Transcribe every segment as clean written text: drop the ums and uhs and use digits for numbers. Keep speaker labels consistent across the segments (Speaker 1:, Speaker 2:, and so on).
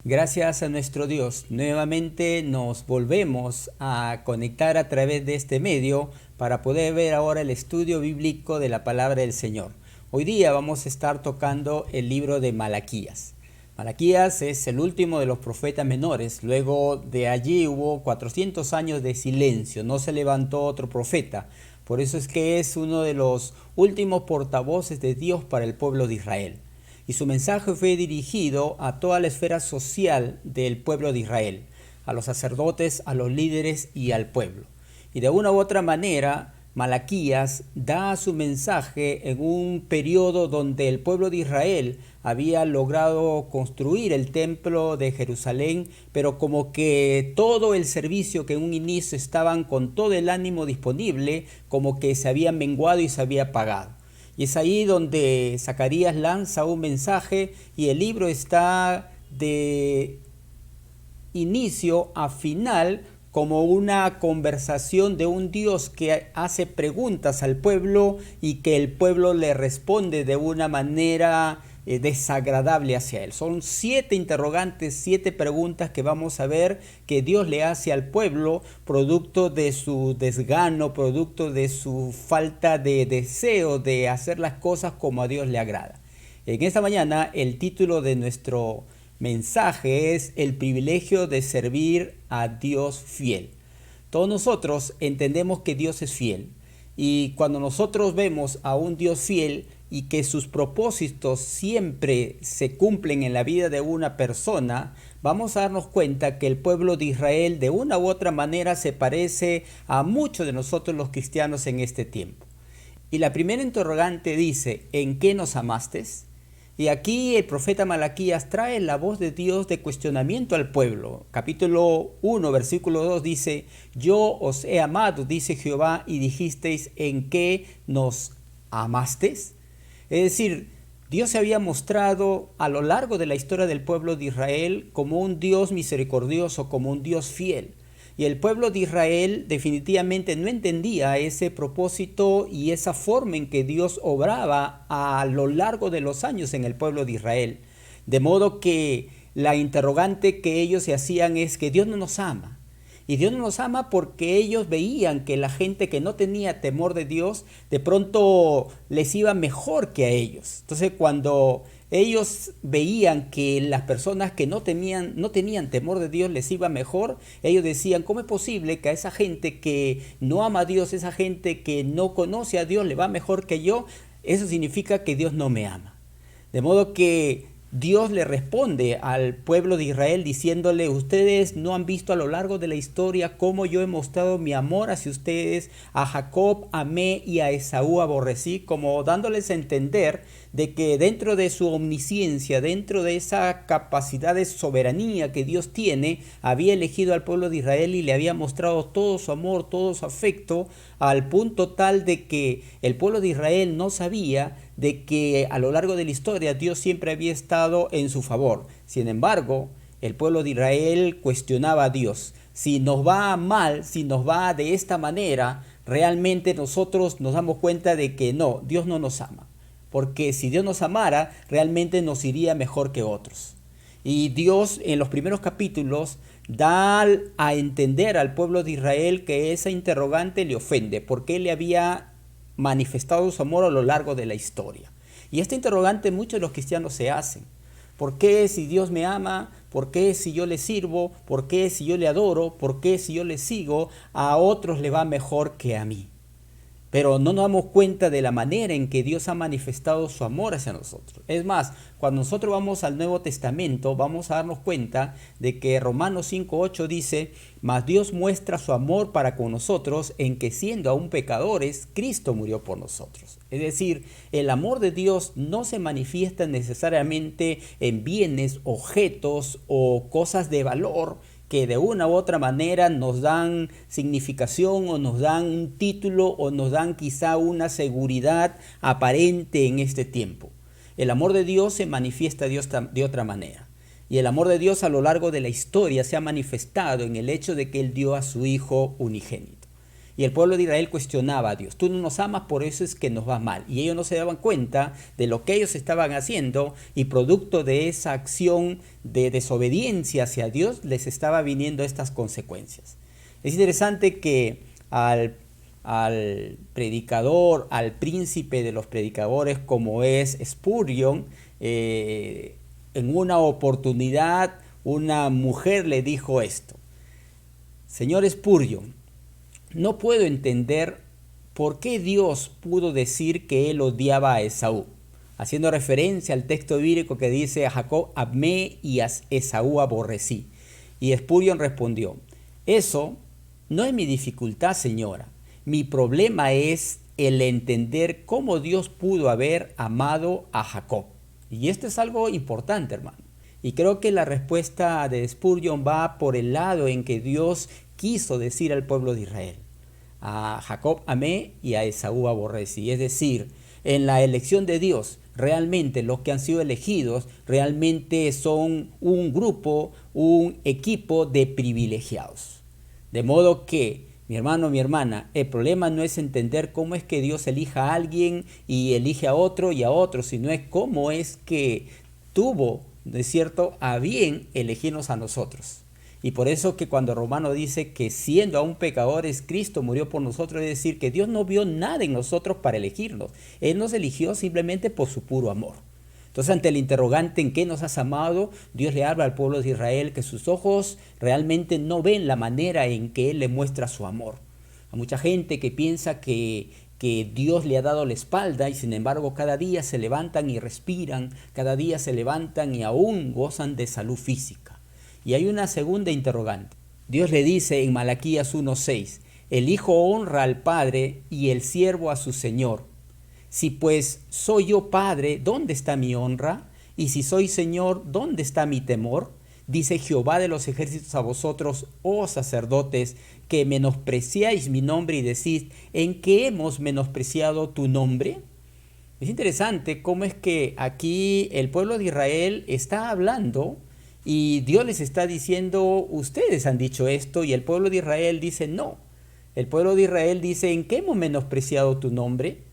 Speaker 1: Gracias a nuestro Dios, nuevamente nos volvemos a conectar a través de este medio para poder ver ahora el estudio bíblico de la palabra del Señor. Hoy día vamos a estar tocando el libro de Malaquías. Malaquías es el último de los profetas menores. Luego de allí hubo 400 años de silencio, no se levantó otro profeta. Por eso es que es uno de los últimos portavoces de Dios para el pueblo de Israel. Y su mensaje fue dirigido a toda la esfera social del pueblo de Israel, a los sacerdotes, a los líderes y al pueblo. Y de una u otra manera, Malaquías da su mensaje en un periodo donde el pueblo de Israel había logrado construir el templo de Jerusalén, pero como que todo el servicio que en un inicio estaban con todo el ánimo disponible, como que se había menguado y se había apagado. Y es ahí donde Zacarías lanza un mensaje y el libro está de inicio a final como una conversación de un Dios que hace preguntas al pueblo y que el pueblo le responde de una manera desagradable hacia él. Son 7 interrogantes, 7 preguntas que vamos a ver que Dios le hace al pueblo, producto de su desgano, producto de su falta de deseo de hacer las cosas como a Dios le agrada. En esta mañana el título de nuestro mensaje es el privilegio de servir a Dios fiel. Todos nosotros entendemos que Dios es fiel, y cuando nosotros vemos a un Dios fiel y que sus propósitos siempre se cumplen en la vida de una persona, vamos a darnos cuenta que el pueblo de Israel de una u otra manera se parece a muchos de nosotros los cristianos en este tiempo. Y la primera interrogante dice: ¿en qué nos amaste? Y aquí el profeta Malaquías trae la voz de Dios de cuestionamiento al pueblo. Capítulo 1, versículo 2 dice: yo os he amado, dice Jehová, y dijisteis, ¿en qué nos amasteis? Es decir, Dios se había mostrado a lo largo de la historia del pueblo de Israel como un Dios misericordioso, como un Dios fiel. Y el pueblo de Israel definitivamente no entendía ese propósito y esa forma en que Dios obraba a lo largo de los años en el pueblo de Israel. De modo que la interrogante que ellos se hacían es que Dios no nos ama. Y Dios no nos ama porque ellos veían que la gente que no tenía temor de Dios, de pronto les iba mejor que a ellos. Entonces, cuando ellos veían que las personas que no tenían temor de Dios les iba mejor, ellos decían: ¿cómo es posible que a esa gente que no ama a Dios, esa gente que no conoce a Dios, le va mejor que yo? Eso significa que Dios no me ama. De modo que Dios le responde al pueblo de Israel diciéndole: ustedes no han visto a lo largo de la historia cómo yo he mostrado mi amor hacia ustedes. A Jacob amé y a Esaú aborrecí, como dándoles a entender de que dentro de su omnisciencia, dentro de esa capacidad de soberanía que Dios tiene, había elegido al pueblo de Israel y le había mostrado todo su amor, todo su afecto, al punto tal de que el pueblo de Israel no sabía de que a lo largo de la historia Dios siempre había estado en su favor. Sin embargo, el pueblo de Israel cuestionaba a Dios: si nos va mal, si nos va de esta manera, realmente nosotros nos damos cuenta de que no, Dios no nos ama. Porque si Dios nos amara, realmente nos iría mejor que otros. Y Dios en los primeros capítulos da a entender al pueblo de Israel que esa interrogante le ofende, porque él le había manifestado su amor a lo largo de la historia. Y esta interrogante muchos de los cristianos se hacen: ¿por qué si Dios me ama? ¿Por qué si yo le sirvo? ¿Por qué si yo le adoro? ¿Por qué si yo le sigo? A otros le va mejor que a mí. Pero no nos damos cuenta de la manera en que Dios ha manifestado su amor hacia nosotros. Es más, cuando nosotros vamos al Nuevo Testamento, vamos a darnos cuenta de que Romanos 5:8 dice: mas Dios muestra su amor para con nosotros en que, siendo aún pecadores, Cristo murió por nosotros. Es decir, el amor de Dios no se manifiesta necesariamente en bienes, objetos o cosas de valor que de una u otra manera nos dan significación o nos dan un título o nos dan quizá una seguridad aparente en este tiempo. El amor de Dios se manifiesta de otra manera. Y el amor de Dios a lo largo de la historia se ha manifestado en el hecho de que Él dio a su Hijo unigénito. Y el pueblo de Israel cuestionaba a Dios. Tú no nos amas, por eso es que nos va mal. Y ellos no se daban cuenta de lo que ellos estaban haciendo y producto de esa acción de desobediencia hacia Dios les estaba viniendo estas consecuencias. Es interesante que al predicador, al príncipe de los predicadores como es Spurgeon, en una oportunidad una mujer le dijo esto: Señor Spurgeon, no puedo entender por qué Dios pudo decir que él odiaba a Esaú, haciendo referencia al texto bíblico que dice: a Jacob amé y a Esaú aborrecí. Y Spurgeon respondió: eso no es mi dificultad, señora. Mi problema es el entender cómo Dios pudo haber amado a Jacob. Y esto es algo importante, hermano. Y creo que la respuesta de Spurgeon va por el lado en que Dios quiso decir al pueblo de Israel: a Jacob amé y a Esaú aborrecí. Es decir, en la elección de Dios, realmente los que han sido elegidos realmente son un grupo, un equipo de privilegiados. De modo que, mi hermano, mi hermana, el problema no es entender cómo es que Dios elija a alguien y elige a otro y a otro, sino es cómo es que tuvo, ¿no es cierto?, a bien elegirnos a nosotros. Y por eso que cuando Romano dice que siendo aún pecadores, Cristo murió por nosotros, es decir, que Dios no vio nada en nosotros para elegirnos. Él nos eligió simplemente por su puro amor. Entonces, ante el interrogante ¿en qué nos has amado?, Dios le habla al pueblo de Israel que sus ojos realmente no ven la manera en que Él le muestra su amor. Hay mucha gente que piensa que Dios le ha dado la espalda y sin embargo cada día se levantan y respiran, cada día se levantan y aún gozan de salud física. Y hay una segunda interrogante. Dios le dice en Malaquías 1:6, el hijo honra al padre y el siervo a su señor. Si pues soy yo padre, ¿dónde está mi honra? Y si soy señor, ¿dónde está mi temor? Dice Jehová de los ejércitos a vosotros, oh sacerdotes, que menospreciáis mi nombre y decís, ¿en qué hemos menospreciado tu nombre? Es interesante cómo es que aquí el pueblo de Israel está hablando y Dios les está diciendo, ustedes han dicho esto, y el pueblo de Israel dice no. El pueblo de Israel dice, ¿en qué hemos menospreciado tu nombre?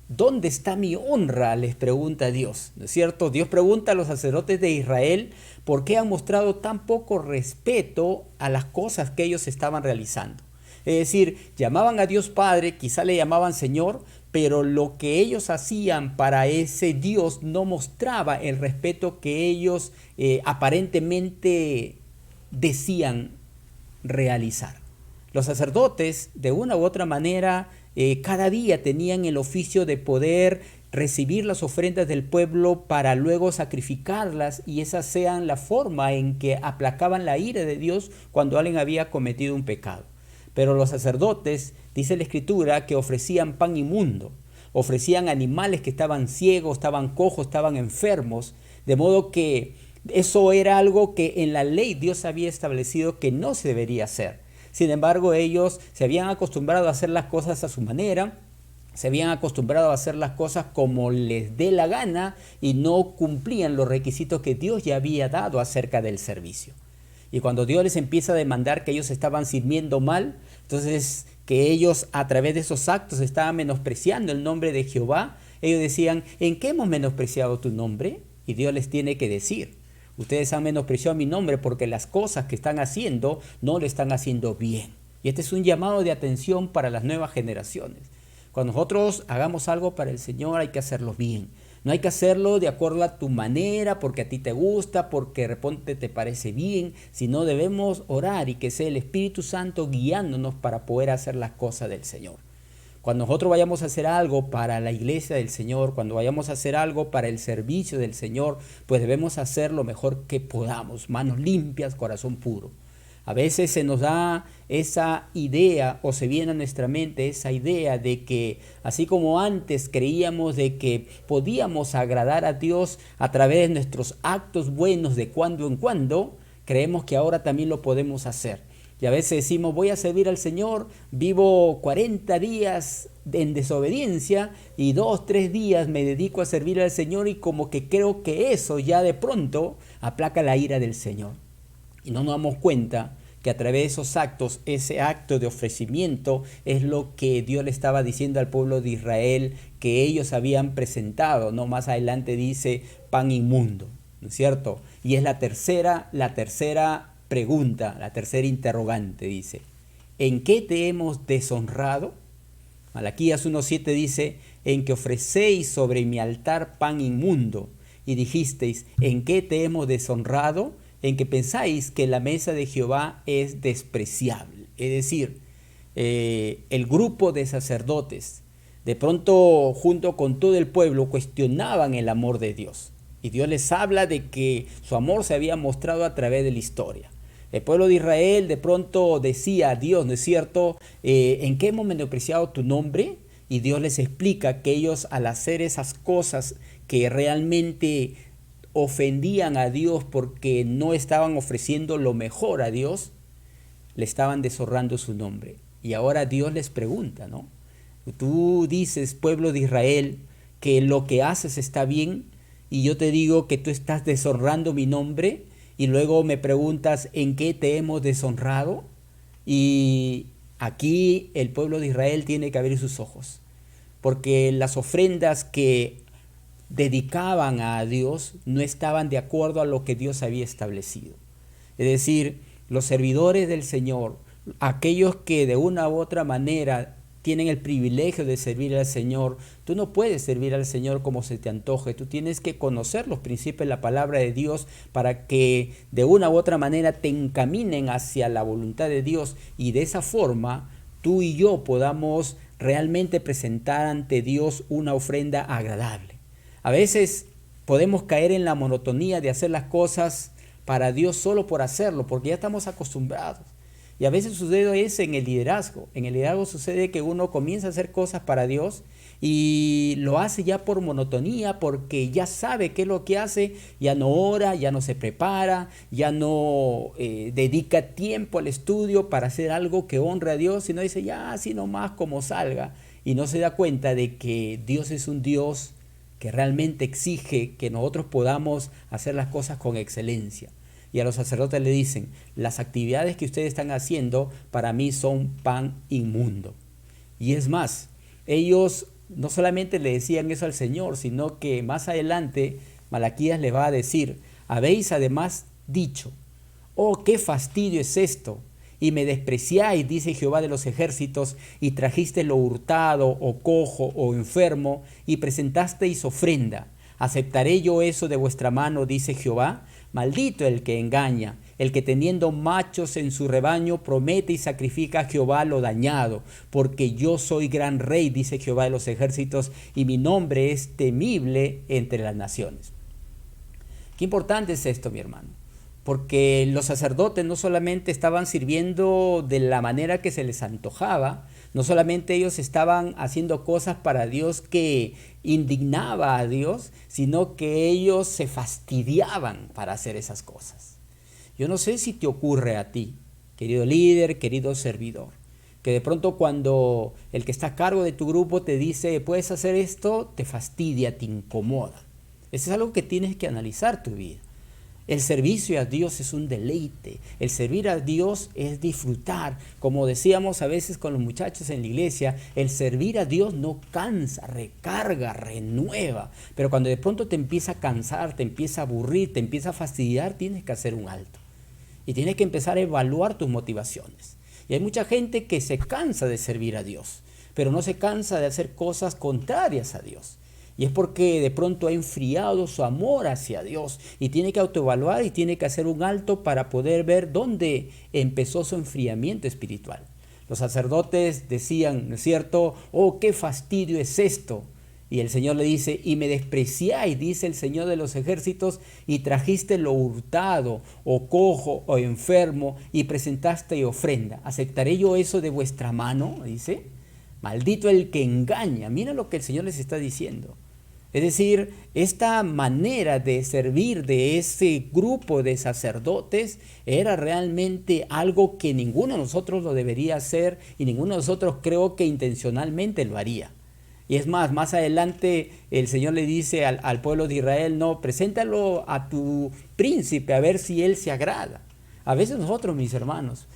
Speaker 1: ¿Dónde está mi honra?, les pregunta Dios, ¿no es cierto? Dios pregunta a los sacerdotes de Israel por qué han mostrado tan poco respeto a las cosas que ellos estaban realizando. Es decir, llamaban a Dios Padre, quizá le llamaban Señor, pero lo que ellos hacían para ese Dios no mostraba el respeto que ellos aparentemente decían realizar. Los sacerdotes, de una u otra manera, cada día tenían el oficio de poder recibir las ofrendas del pueblo para luego sacrificarlas, y esa sean la forma en que aplacaban la ira de Dios cuando alguien había cometido un pecado. Pero los sacerdotes, dice la Escritura, que ofrecían pan inmundo, ofrecían animales que estaban ciegos, estaban cojos, estaban enfermos, de modo que eso era algo que en la ley Dios había establecido que no se debería hacer. Sin embargo, ellos se habían acostumbrado a hacer las cosas a su manera, se habían acostumbrado a hacer las cosas como les dé la gana y no cumplían los requisitos que Dios ya había dado acerca del servicio. Y cuando Dios les empieza a demandar que ellos estaban sirviendo mal, entonces que ellos a través de esos actos estaban menospreciando el nombre de Jehová, ellos decían, ¿en qué hemos menospreciado tu nombre? Y Dios les tiene que decir, ustedes han menospreciado mi nombre porque las cosas que están haciendo no lo están haciendo bien. Y este es un llamado de atención para las nuevas generaciones. Cuando nosotros hagamos algo para el Señor hay que hacerlo bien. No hay que hacerlo de acuerdo a tu manera, porque a ti te gusta, porque de repente te parece bien, sino debemos orar y que sea el Espíritu Santo guiándonos para poder hacer las cosas del Señor. Cuando nosotros vayamos a hacer algo para la iglesia del Señor, cuando vayamos a hacer algo para el servicio del Señor, pues debemos hacer lo mejor que podamos, manos limpias, corazón puro. A veces se nos da esa idea o se viene a nuestra mente esa idea de que así como antes creíamos de que podíamos agradar a Dios a través de nuestros actos buenos de cuando en cuando, creemos que ahora también lo podemos hacer. Y a veces decimos, voy a servir al Señor, vivo 40 días en desobediencia y 2, 3 días me dedico a servir al Señor y como que creo que eso ya de pronto aplaca la ira del Señor. Y no nos damos cuenta que a través de esos actos, ese acto de ofrecimiento es lo que Dios le estaba diciendo al pueblo de Israel que ellos habían presentado, ¿no? Más adelante dice pan inmundo, ¿no es cierto? Y es la tercera pregunta, la tercera interrogante, dice: ¿en qué te hemos deshonrado? Malaquías 1:7 dice: en que ofrecéis sobre mi altar pan inmundo, y dijisteis: ¿en qué te hemos deshonrado? En que pensáis que la mesa de Jehová es despreciable. Es decir, el grupo de sacerdotes, de pronto junto con todo el pueblo, cuestionaban el amor de Dios. Y Dios les habla de que su amor se había mostrado a través de la historia. El pueblo de Israel de pronto decía a Dios, ¿no es cierto?, ¿en qué hemos menospreciado tu nombre? Y Dios les explica que ellos, al hacer esas cosas que realmente ofendían a Dios porque no estaban ofreciendo lo mejor a Dios, le estaban deshonrando su nombre. Y ahora Dios les pregunta, ¿no? Tú dices, pueblo de Israel, que lo que haces está bien, y yo te digo que tú estás deshonrando mi nombre, y luego me preguntas: ¿en qué te hemos deshonrado? Y aquí el pueblo de Israel tiene que abrir sus ojos, porque las ofrendas que dedicaban a Dios no estaban de acuerdo a lo que Dios había establecido. Es decir, los servidores del Señor, aquellos que de una u otra manera tienen el privilegio de servir al Señor, tú no puedes servir al Señor como se te antoje. Tú tienes que conocer los principios de la palabra de Dios para que de una u otra manera te encaminen hacia la voluntad de Dios, y de esa forma tú y yo podamos realmente presentar ante Dios una ofrenda agradable. A veces podemos caer en la monotonía de hacer las cosas para Dios solo por hacerlo, porque ya estamos acostumbrados. Y a veces sucede eso en el liderazgo. En el liderazgo sucede que uno comienza a hacer cosas para Dios y lo hace ya por monotonía, porque ya sabe qué es lo que hace, ya no ora, ya no se prepara, ya no dedica tiempo al estudio para hacer algo que honre a Dios, sino dice ya así nomás como salga, y no se da cuenta de que Dios es un Dios que realmente exige que nosotros podamos hacer las cosas con excelencia. Y a los sacerdotes le dicen: las actividades que ustedes están haciendo para mí son pan inmundo. Y es más, ellos no solamente le decían eso al Señor, sino que más adelante Malaquías le va a decir: habéis además dicho: oh, qué fastidio es esto, y me despreciáis, dice Jehová de los ejércitos, y trajisteis lo hurtado, o cojo, o enfermo, y presentasteis ofrenda. ¿Aceptaré yo eso de vuestra mano?, dice Jehová. Maldito el que engaña, el que teniendo machos en su rebaño promete y sacrifica a Jehová lo dañado, porque yo soy gran rey, dice Jehová de los ejércitos, y mi nombre es temible entre las naciones. Qué importante es esto, mi hermano, porque los sacerdotes no solamente estaban sirviendo de la manera que se les antojaba, no solamente ellos estaban haciendo cosas para Dios que indignaba a Dios, sino que ellos se fastidiaban para hacer esas cosas. Yo no sé si te ocurre a ti, querido líder, querido servidor, que de pronto cuando el que está a cargo de tu grupo te dice: puedes hacer esto, te fastidia, te incomoda. Eso es algo que tienes que analizar tu vida. El servicio a Dios es un deleite. El servir a Dios es disfrutar. Como decíamos a veces con los muchachos en la iglesia, el servir a Dios no cansa, recarga, renueva. Pero cuando de pronto te empieza a cansar, te empieza a aburrir, te empieza a fastidiar, tienes que hacer un alto. Y tienes que empezar a evaluar tus motivaciones. Y hay mucha gente que se cansa de servir a Dios, pero no se cansa de hacer cosas contrarias a Dios. Y es porque de pronto ha enfriado su amor hacia Dios y tiene que autoevaluar y tiene que hacer un alto para poder ver dónde empezó su enfriamiento espiritual. Los sacerdotes decían, ¿no es cierto? Oh, qué fastidio es esto. Y el Señor le dice: y me despreciáis, dice el Señor de los ejércitos, y trajiste lo hurtado, o cojo, o enfermo, y presentaste ofrenda. ¿Aceptaré yo eso de vuestra mano? Dice. Maldito el que engaña. Mira lo que el Señor les está diciendo. Es decir, esta manera de servir de ese grupo de sacerdotes era realmente algo que ninguno de nosotros lo debería hacer, y ninguno de nosotros creo que intencionalmente lo haría. Y es más adelante el Señor le dice al pueblo de Israel: no, preséntalo a tu príncipe a ver si él se agrada. A veces nosotros, mis hermanos,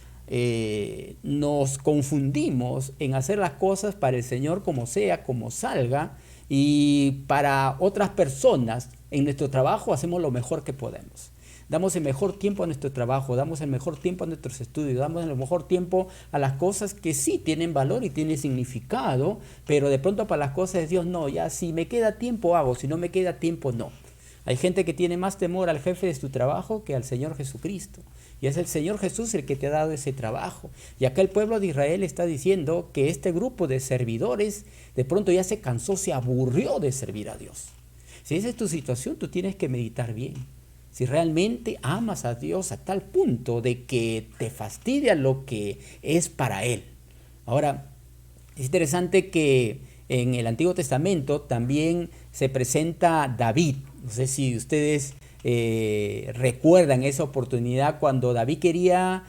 Speaker 1: nos confundimos en hacer las cosas para el Señor como sea, como salga, y para otras personas en nuestro trabajo hacemos lo mejor que podemos. Damos el mejor tiempo a nuestro trabajo, damos el mejor tiempo a nuestros estudios, damos el mejor tiempo a las cosas que sí tienen valor y tienen significado, pero de pronto para las cosas de Dios no, ya si me queda tiempo hago, si no me queda tiempo no. Hay gente que tiene más temor al jefe de su trabajo que al Señor Jesucristo. Y es el Señor Jesús el que te ha dado ese trabajo. Y acá el pueblo de Israel está diciendo que este grupo de servidores de pronto ya se cansó, se aburrió de servir a Dios. Si esa es tu situación, tú tienes que meditar bien. Si realmente amas a Dios a tal punto de que te fastidia lo que es para Él. Ahora, es interesante que en el Antiguo Testamento también se presenta David. No sé si ustedes recuerdan esa oportunidad cuando David quería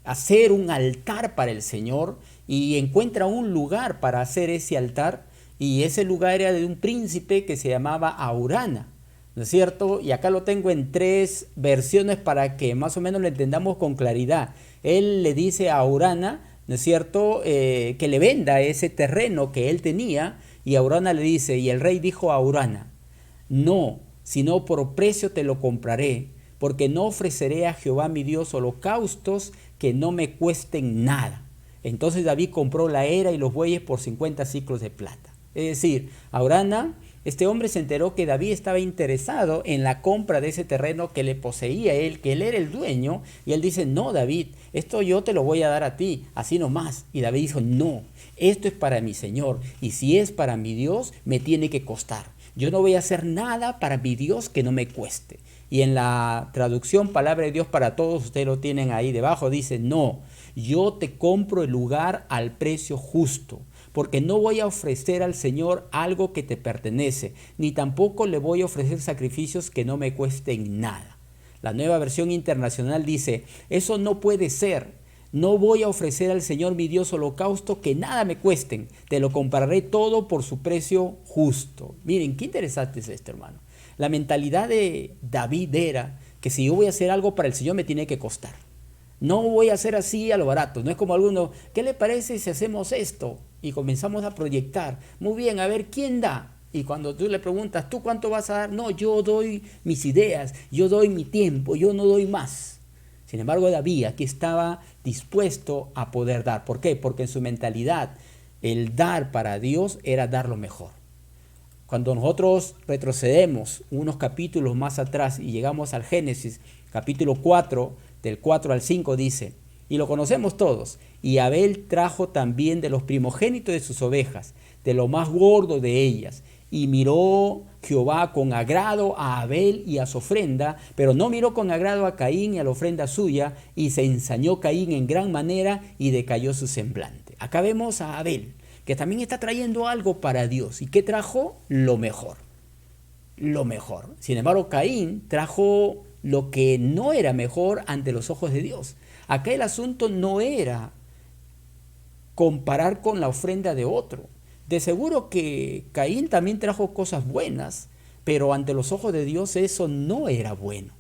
Speaker 1: hacer un altar para el Señor y encuentra un lugar para hacer ese altar, y ese lugar era de un príncipe que se llamaba Aurana, ¿no es cierto? Y acá lo tengo en 3 versiones para que más o menos lo entendamos con claridad. Él le dice a Aurana, ¿no es cierto?, que le venda ese terreno que él tenía, y Aurana le dice, y el rey dijo a Aurana, no, sino por precio te lo compraré, porque no ofreceré a Jehová mi Dios holocaustos que no me cuesten nada. Entonces David compró la era y los bueyes por 50 siclos de plata. Es decir, Aurana, este hombre se enteró que David estaba interesado en la compra de ese terreno que le poseía él, que él era el dueño, y él dice, no, David, esto yo te lo voy a dar a ti, así nomás. Y David dijo, no, esto es para mi Señor, y si es para mi Dios, me tiene que costar. Yo no voy a hacer nada para mi Dios que no me cueste. Y en la traducción Palabra de Dios para Todos, ustedes lo tienen ahí debajo, dice, no, yo te compro el lugar al precio justo, porque no voy a ofrecer al Señor algo que te pertenece, ni tampoco le voy a ofrecer sacrificios que no me cuesten nada. La Nueva Versión Internacional dice, eso no puede ser. No voy a ofrecer al Señor mi Dios holocausto que nada me cuesten. Te lo compraré todo por su precio justo. Miren, qué interesante es esto, hermano. La mentalidad de David era que si yo voy a hacer algo para el Señor me tiene que costar. No voy a hacer así a lo barato. No es como alguno, ¿qué le parece si hacemos esto? Y comenzamos a proyectar. Muy bien, a ver, ¿quién da? Y cuando tú le preguntas, ¿tú cuánto vas a dar? No, yo doy mis ideas, yo doy mi tiempo, yo no doy más. Sin embargo, David aquí estaba dispuesto a poder dar. ¿Por qué? Porque en su mentalidad el dar para Dios era dar lo mejor. Cuando nosotros retrocedemos unos capítulos más atrás y llegamos al Génesis, capítulo 4, del 4 al 5 dice, y lo conocemos todos, y Abel trajo también de los primogénitos de sus ovejas, de lo más gordo de ellas, y miró Jehová con agrado a Abel y a su ofrenda, pero no miró con agrado a Caín y a la ofrenda suya, y se ensañó Caín en gran manera y decayó su semblante. Acá vemos a Abel, que también está trayendo algo para Dios. ¿Y qué trajo? Lo mejor. Lo mejor. Sin embargo, Caín trajo lo que no era mejor ante los ojos de Dios. Acá el asunto no era comparar con la ofrenda de otro. De seguro que Caín también trajo cosas buenas, pero ante los ojos de Dios eso no era bueno.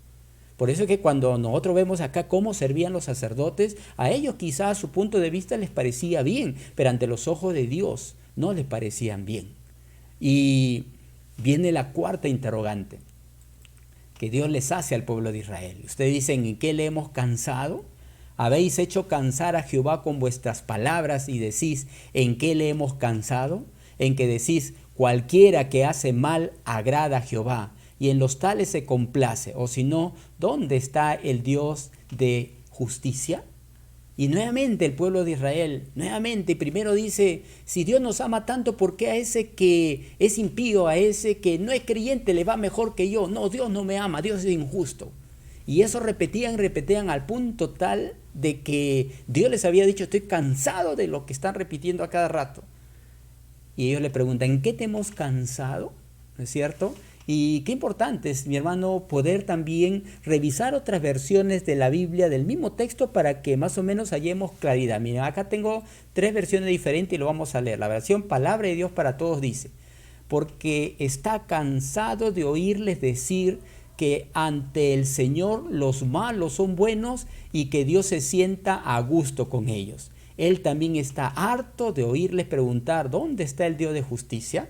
Speaker 1: Por eso es que cuando nosotros vemos acá cómo servían los sacerdotes, a ellos quizás a su punto de vista les parecía bien, pero ante los ojos de Dios no les parecían bien. Y viene la cuarta interrogante que Dios les hace al pueblo de Israel. Ustedes dicen, ¿en qué le hemos cansado? ¿Habéis hecho cansar a Jehová con vuestras palabras y decís, ¿en qué le hemos cansado? En que decís, cualquiera que hace mal agrada a Jehová, y en los tales se complace. O si no, ¿dónde está el Dios de justicia? Y nuevamente el pueblo de Israel, nuevamente primero dice, si Dios nos ama tanto, ¿por qué a ese que es impío, a ese que no es creyente le va mejor que yo? No, Dios no me ama, Dios es injusto. Y eso repetían al punto tal de que Dios les había dicho, estoy cansado de lo que están repitiendo a cada rato. Y ellos le preguntan, ¿en qué te hemos cansado? ¿No es cierto? Y qué importante es, mi hermano, poder también revisar otras versiones de la Biblia del mismo texto para que más o menos hallemos claridad. Miren, acá tengo 3 versiones diferentes y lo vamos a leer. La versión Palabra de Dios para Todos dice, porque está cansado de oírles decir que ante el Señor los malos son buenos y que Dios se sienta a gusto con ellos. Él también está harto de oírles preguntar, ¿dónde está el Dios de justicia?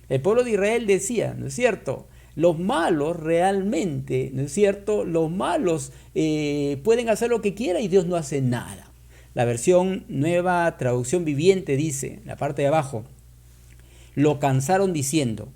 Speaker 1: El pueblo de Israel decía, ¿no es cierto? Los malos realmente, ¿no es cierto? Los malos pueden hacer lo que quieran y Dios no hace nada. La versión Nueva Traducción Viviente dice, en la parte de abajo, lo cansaron diciendo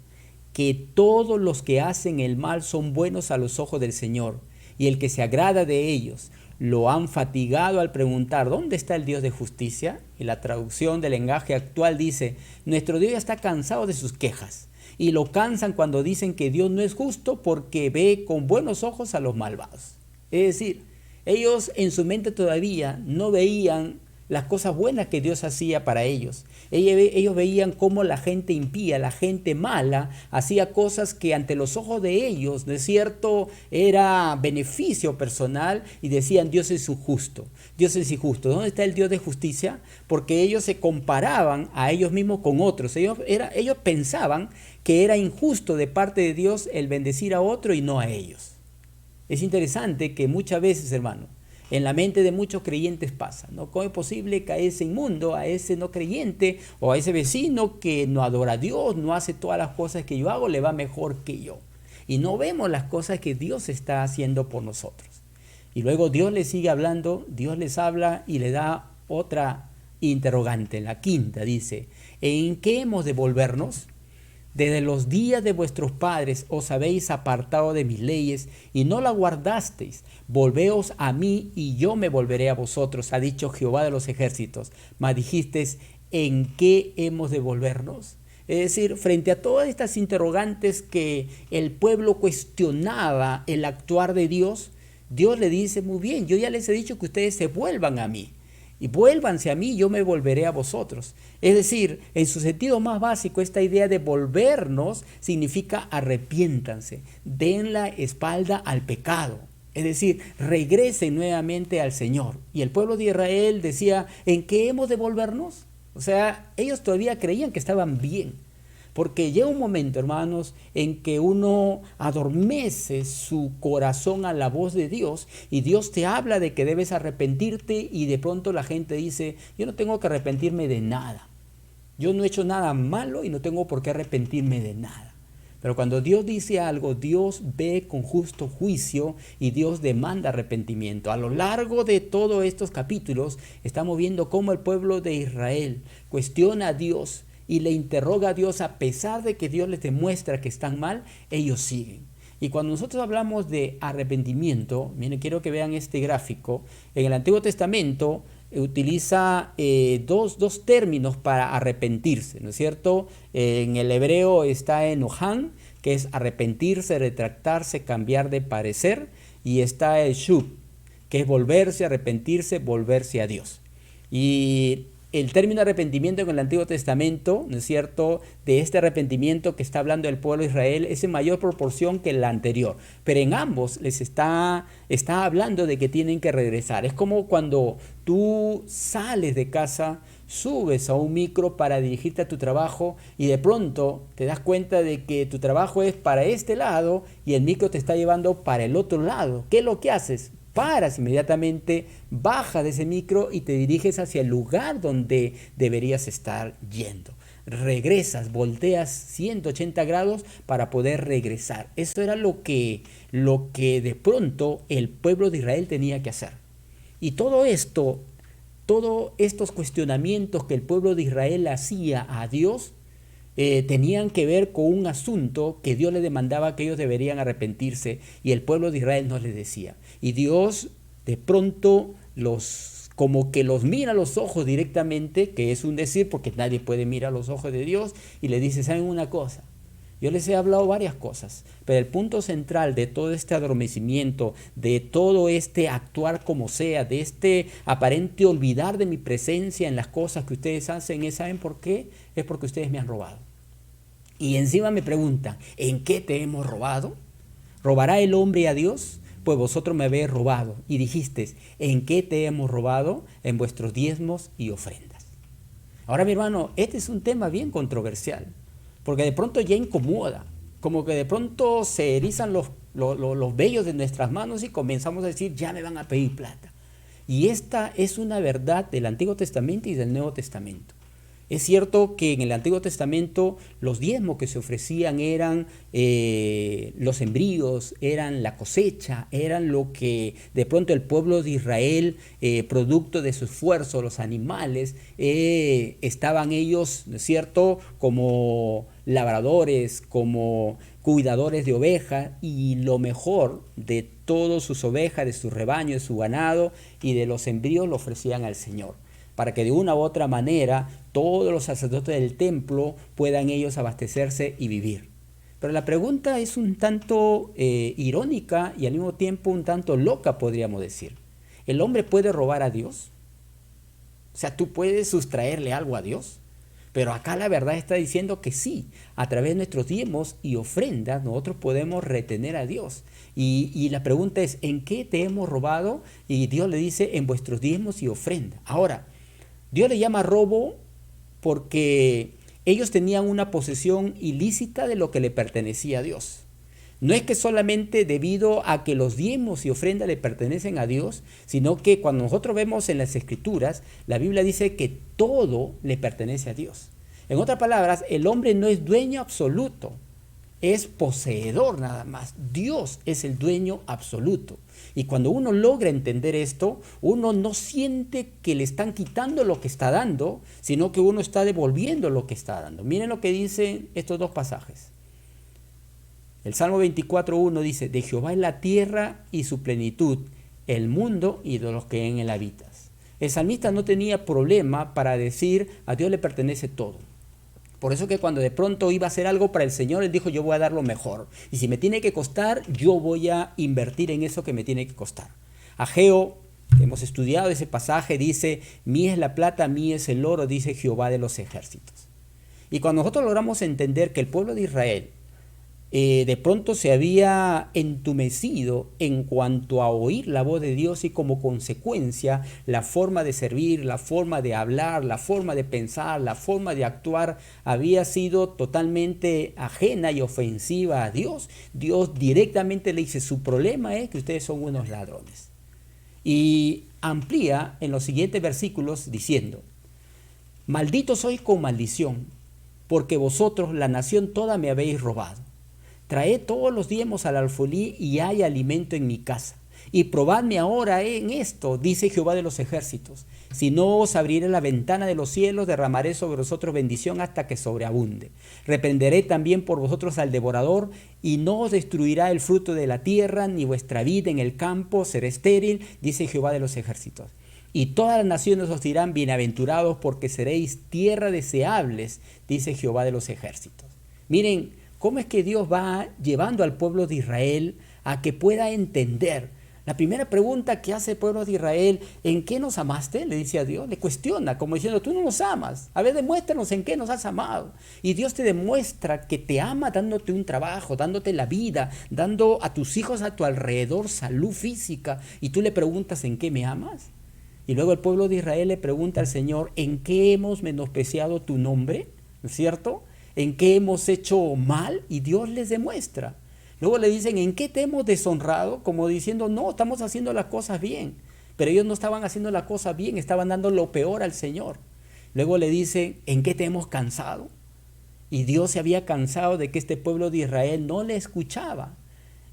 Speaker 1: que todos los que hacen el mal son buenos a los ojos del Señor, y el que se agrada de ellos. Lo han fatigado al preguntar, ¿dónde está el Dios de justicia? Y la traducción del lenguaje actual dice, nuestro Dios ya está cansado de sus quejas, y lo cansan cuando dicen que Dios no es justo porque ve con buenos ojos a los malvados. Es decir, ellos en su mente todavía no veían las cosas buenas que Dios hacía para ellos. Ellos veían cómo la gente impía, la gente mala, hacía cosas que ante los ojos de ellos, ¿no es cierto?, era beneficio personal y decían, Dios es injusto, Dios es injusto. ¿Dónde está el Dios de justicia? Porque ellos se comparaban a ellos mismos con otros. Ellos pensaban que era injusto de parte de Dios el bendecir a otro y no a ellos. Es interesante que muchas veces, hermano, en la mente de muchos creyentes pasa, ¿no? ¿Cómo es posible que a ese inmundo, a ese no creyente o a ese vecino que no adora a Dios, no hace todas las cosas que yo hago, le va mejor que yo? Y no vemos las cosas que Dios está haciendo por nosotros. Y luego Dios les sigue hablando, Dios les habla y le da otra interrogante. La quinta dice, ¿en qué hemos de volvernos? Desde los días de vuestros padres os habéis apartado de mis leyes y no las guardasteis. Volveos a mí y yo me volveré a vosotros, ha dicho Jehová de los ejércitos. Mas dijisteis, ¿en qué hemos de volvernos? Es decir, frente a todas estas interrogantes que el pueblo cuestionaba el actuar de Dios, Dios le dice, muy bien, yo ya les he dicho que ustedes se vuelvan a mí. Y vuélvanse a mí, yo me volveré a vosotros. Es decir, en su sentido más básico, esta idea de volvernos significa arrepiéntanse, den la espalda al pecado. Es decir, regresen nuevamente al Señor. Y el pueblo de Israel decía, ¿en qué hemos de volvernos? O sea, ellos todavía creían que estaban bien. Porque llega un momento, hermanos, en que uno adormece su corazón a la voz de Dios y Dios te habla de que debes arrepentirte y de pronto la gente dice, yo no tengo que arrepentirme de nada. Yo no he hecho nada malo y no tengo por qué arrepentirme de nada. Pero cuando Dios dice algo, Dios ve con justo juicio y Dios demanda arrepentimiento. A lo largo de todos estos capítulos estamos viendo cómo el pueblo de Israel cuestiona a Dios y le interroga a Dios. A pesar de que Dios les demuestra que están mal, ellos siguen. Y cuando nosotros hablamos de arrepentimiento, miren, quiero que vean este gráfico. En el Antiguo Testamento utiliza dos términos para arrepentirse, ¿no es cierto? En el hebreo está enojan, que es arrepentirse, retractarse, cambiar de parecer, y está el shub, que es volverse, arrepentirse, volverse a Dios. Y el término arrepentimiento en el Antiguo Testamento, ¿no es cierto?, de este arrepentimiento que está hablando el pueblo de Israel es en mayor proporción que el anterior. Pero en ambos les está hablando de que tienen que regresar. Es como cuando tú sales de casa, subes a un micro para dirigirte a tu trabajo y de pronto te das cuenta de que tu trabajo es para este lado y el micro te está llevando para el otro lado. ¿Qué es lo que haces? Paras inmediatamente, bajas de ese micro y te diriges hacia el lugar donde deberías estar yendo. Regresas, volteas 180 grados para poder regresar. Eso era lo que de pronto el pueblo de Israel tenía que hacer. Y todo esto, todos estos cuestionamientos que el pueblo de Israel hacía a Dios, tenían que ver con un asunto que Dios le demandaba que ellos deberían arrepentirse y el pueblo de Israel no les decía. Y Dios de pronto como que los mira a los ojos directamente, que es un decir porque nadie puede mirar a los ojos de Dios, y le dice, ¿saben una cosa? Yo les he hablado varias cosas, pero el punto central de todo este adormecimiento, de todo este actuar como sea, de este aparente olvidar de mi presencia en las cosas que ustedes hacen, ¿saben por qué? Es porque ustedes me han robado. Y encima me preguntan, ¿en qué te hemos robado? ¿Robará el hombre a Dios? Pues vosotros me habéis robado. Y dijisteis, ¿en qué te hemos robado? En vuestros diezmos y ofrendas. Ahora, mi hermano, este es un tema bien controversial, porque de pronto ya incomoda. como que de pronto se erizan los vellos de nuestras manos y comenzamos a decir, ya me van a pedir plata. Y esta es una verdad del Antiguo Testamento y del Nuevo Testamento. Es cierto que en el Antiguo Testamento los diezmos que se ofrecían eran los sembríos, eran la cosecha, eran lo que de pronto el pueblo de Israel, producto de su esfuerzo, los animales, estaban ellos, ¿no es cierto?, como labradores, como cuidadores de ovejas, y lo mejor de todas sus ovejas, de su rebaño, de su ganado y de los sembríos lo ofrecían al Señor, para que de una u otra manera todos los sacerdotes del templo puedan ellos abastecerse y vivir. Pero la pregunta es un tanto irónica y al mismo tiempo un tanto loca, podríamos decir. ¿El hombre puede robar a Dios? O sea, ¿tú puedes sustraerle algo a Dios? Pero acá la verdad está diciendo que sí, a través de nuestros diezmos y ofrendas nosotros podemos retener a Dios. Y la pregunta es, ¿en qué te hemos robado? Y Dios le dice, en vuestros diezmos y ofrendas. Ahora, Dios le llama robo porque ellos tenían una posesión ilícita de lo que le pertenecía a Dios. No es que solamente debido a que los diezmos y ofrendas le pertenecen a Dios, sino que cuando nosotros vemos en las Escrituras, la Biblia dice que todo le pertenece a Dios. En otras palabras, el hombre no es dueño absoluto, es poseedor nada más. Dios es el dueño absoluto. Y cuando uno logra entender esto, uno no siente que le están quitando lo que está dando, sino que uno está devolviendo lo que está dando. Miren lo que dicen estos dos pasajes. El Salmo 24:1 dice, de Jehová es la tierra y su plenitud, el mundo y de los que en él habitas. El salmista no tenía problema para decir, a Dios le pertenece todo. Por eso que cuando de pronto iba a hacer algo para el Señor, él dijo, yo voy a dar lo mejor. Y si me tiene que costar, yo voy a invertir en eso que me tiene que costar. Ageo, hemos estudiado ese pasaje, dice, mía es la plata, mía es el oro, dice Jehová de los ejércitos. Y cuando nosotros logramos entender que el pueblo de Israel de pronto se había entumecido en cuanto a oír la voz de Dios y como consecuencia la forma de servir, la forma de hablar, la forma de pensar, la forma de actuar había sido totalmente ajena y ofensiva a Dios. Dios directamente le dice, su problema es que ustedes son unos ladrones. Y amplía en los siguientes versículos diciendo, maldito soy con maldición, porque vosotros la nación toda me habéis robado. Traed todos los diezmos al alfolí y hay alimento en mi casa. Y probadme ahora en esto, dice Jehová de los ejércitos. Si no os abriré la ventana de los cielos, derramaré sobre vosotros bendición hasta que sobreabunde. Reprenderé también por vosotros al devorador, y no os destruirá el fruto de la tierra, ni vuestra vid en el campo será estéril, dice Jehová de los ejércitos. Y todas las naciones os dirán bienaventurados, porque seréis tierra deseables, dice Jehová de los ejércitos. Miren, ¿cómo es que Dios va llevando al pueblo de Israel a que pueda entender? La primera pregunta que hace el pueblo de Israel, ¿en qué nos amaste? Le dice a Dios, le cuestiona, como diciendo, tú no nos amas. A ver, demuéstranos en qué nos has amado. Y Dios te demuestra que te ama dándote un trabajo, dándote la vida, dando a tus hijos a tu alrededor salud física. Y tú le preguntas, ¿en qué me amas? Y luego el pueblo de Israel le pregunta al Señor, ¿en qué hemos menospreciado tu nombre? ¿No es cierto? ¿En qué hemos hecho mal? Y Dios les demuestra. Luego le dicen, ¿en qué te hemos deshonrado? Como diciendo, no, estamos haciendo las cosas bien. Pero ellos no estaban haciendo las cosas bien, estaban dando lo peor al Señor. Luego le dicen, ¿en qué te hemos cansado? Y Dios se había cansado de que este pueblo de Israel no le escuchaba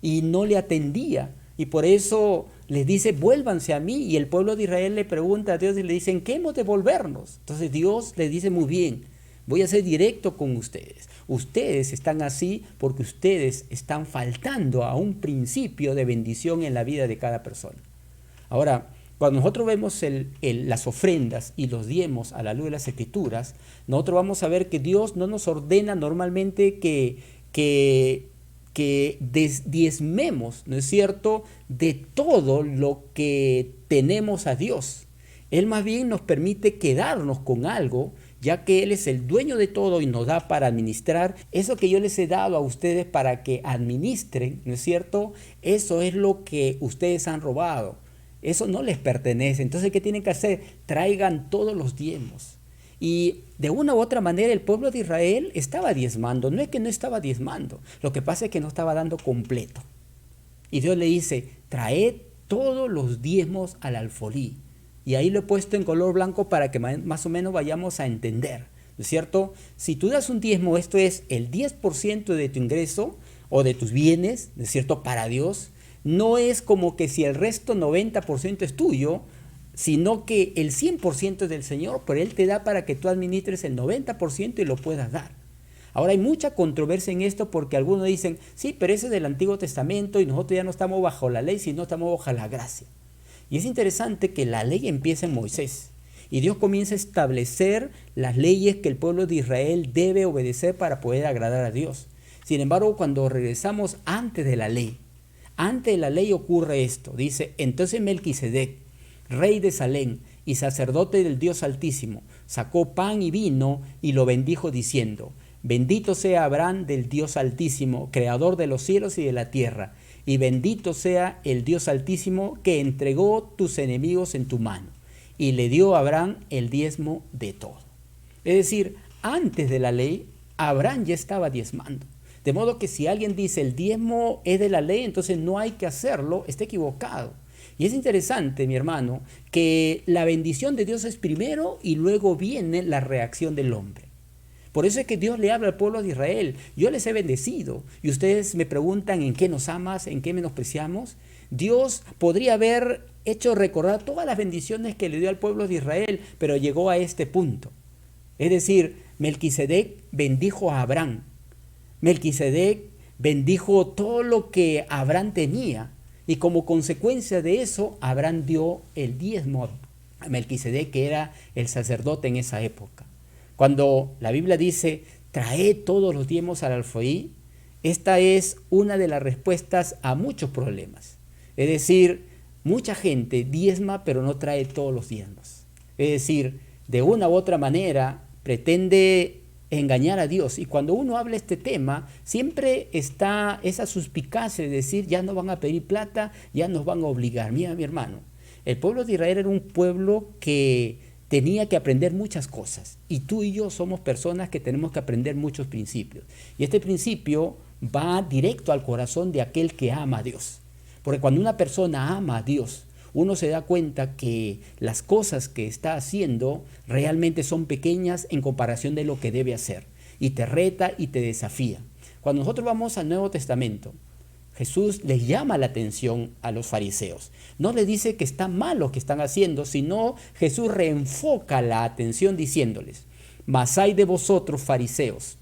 Speaker 1: y no le atendía. Y por eso les dice, vuélvanse a mí. Y el pueblo de Israel le pregunta a Dios y le dice, ¿en qué hemos de volvernos? Entonces Dios les dice, muy bien. Voy a ser directo con ustedes. Ustedes están así porque ustedes están faltando a un principio de bendición en la vida de cada persona. Ahora, cuando nosotros vemos las ofrendas y los diezmos a la luz de las Escrituras, nosotros vamos a ver que Dios no nos ordena normalmente que diezmemos, ¿no es cierto?, de todo lo que tenemos a Dios. Él más bien nos permite quedarnos con algo, ya que Él es el dueño de todo y nos da para administrar. Eso que yo les he dado a ustedes para que administren, ¿no es cierto? Eso es lo que ustedes han robado. Eso no les pertenece. Entonces, ¿qué tienen que hacer? Traigan todos los diezmos. Y de una u otra manera el pueblo de Israel estaba diezmando. No es que no estaba diezmando, lo que pasa es que no estaba dando completo. Y Dios le dice, traed todos los diezmos al alfolí. Y ahí lo he puesto en color blanco para que más o menos vayamos a entender, ¿no es cierto? Si tú das un diezmo, esto es el 10% de tu ingreso o de tus bienes, ¿no es cierto?, para Dios, no es como que si el resto 90% es tuyo, sino que el 100% es del Señor, pero Él te da para que tú administres el 90% y lo puedas dar. Ahora hay mucha controversia en esto porque algunos dicen, sí, pero ese es del Antiguo Testamento y nosotros ya no estamos bajo la ley, sino estamos bajo la gracia. Y es interesante que la ley empieza en Moisés y Dios comienza a establecer las leyes que el pueblo de Israel debe obedecer para poder agradar a Dios. Sin embargo, cuando regresamos antes de la ley ocurre esto. Dice, entonces Melquisedec, rey de Salem y sacerdote del Dios Altísimo, sacó pan y vino y lo bendijo diciendo, bendito sea Abraham del Dios Altísimo, creador de los cielos y de la tierra, y bendito sea el Dios Altísimo que entregó tus enemigos en tu mano. Y le dio a Abraham el diezmo de todo. Es decir, antes de la ley, Abraham ya estaba diezmando. De modo que si alguien dice el diezmo es de la ley, entonces no hay que hacerlo, está equivocado. Y es interesante, mi hermano, que la bendición de Dios es primero y luego viene la reacción del hombre. Por eso es que Dios le habla al pueblo de Israel. Yo les he bendecido. Y ustedes me preguntan en qué nos amas, en qué menospreciamos. Dios podría haber hecho recordar todas las bendiciones que le dio al pueblo de Israel, pero llegó a este punto. Es decir, Melquisedec bendijo a Abraham. Melquisedec bendijo todo lo que Abraham tenía. Y como consecuencia de eso, Abraham dio el diezmo a Melquisedec, que era el sacerdote en esa época. Cuando la Biblia dice, trae todos los diezmos al alfolí, esta es una de las respuestas a muchos problemas. Es decir, mucha gente diezma pero no trae todos los diezmos. Es decir, de una u otra manera pretende engañar a Dios. Y cuando uno habla este tema, siempre está esa suspicacia de decir, ya no van a pedir plata, ya nos van a obligar. Mira, mi hermano, el pueblo de Israel era un pueblo que tenía que aprender muchas cosas. Y tú y yo somos personas que tenemos que aprender muchos principios. Y este principio va directo al corazón de aquel que ama a Dios. Porque cuando una persona ama a Dios, uno se da cuenta que las cosas que está haciendo realmente son pequeñas en comparación de lo que debe hacer. Y te reta y te desafía. Cuando nosotros vamos al Nuevo Testamento, Jesús les llama la atención a los fariseos. No les dice que está mal lo que están haciendo, sino Jesús reenfoca la atención diciéndoles, mas hay de vosotros fariseos,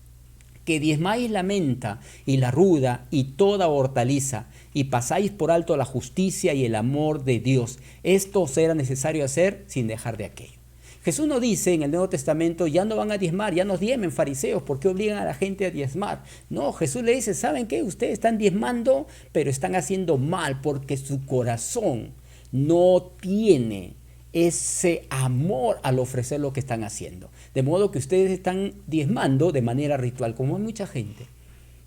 Speaker 1: que diezmáis la menta y la ruda y toda hortaliza, y pasáis por alto la justicia y el amor de Dios. Esto os era necesario hacer sin dejar de aquello. Jesús no dice en el Nuevo Testamento, ya no van a diezmar, ya no diezmen fariseos, ¿por qué obligan a la gente a diezmar? No, Jesús le dice, ¿saben qué? Ustedes están diezmando, pero están haciendo mal porque su corazón no tiene ese amor al ofrecer lo que están haciendo. De modo que ustedes están diezmando de manera ritual, como hay mucha gente.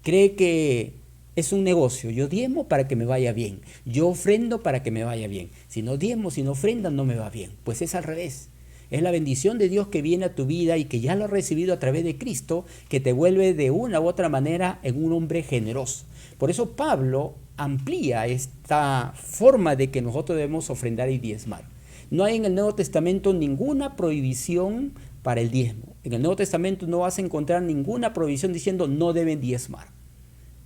Speaker 1: Cree que es un negocio, yo diezmo para que me vaya bien, yo ofrendo para que me vaya bien. Si no diezmo, si no ofrendan, no me va bien. Pues es al revés. Es la bendición de Dios que viene a tu vida y que ya lo has recibido a través de Cristo, que te vuelve de una u otra manera en un hombre generoso. Por eso Pablo amplía esta forma de que nosotros debemos ofrendar y diezmar. No hay en el Nuevo Testamento ninguna prohibición para el diezmo. En el Nuevo Testamento no vas a encontrar ninguna prohibición diciendo no deben diezmar.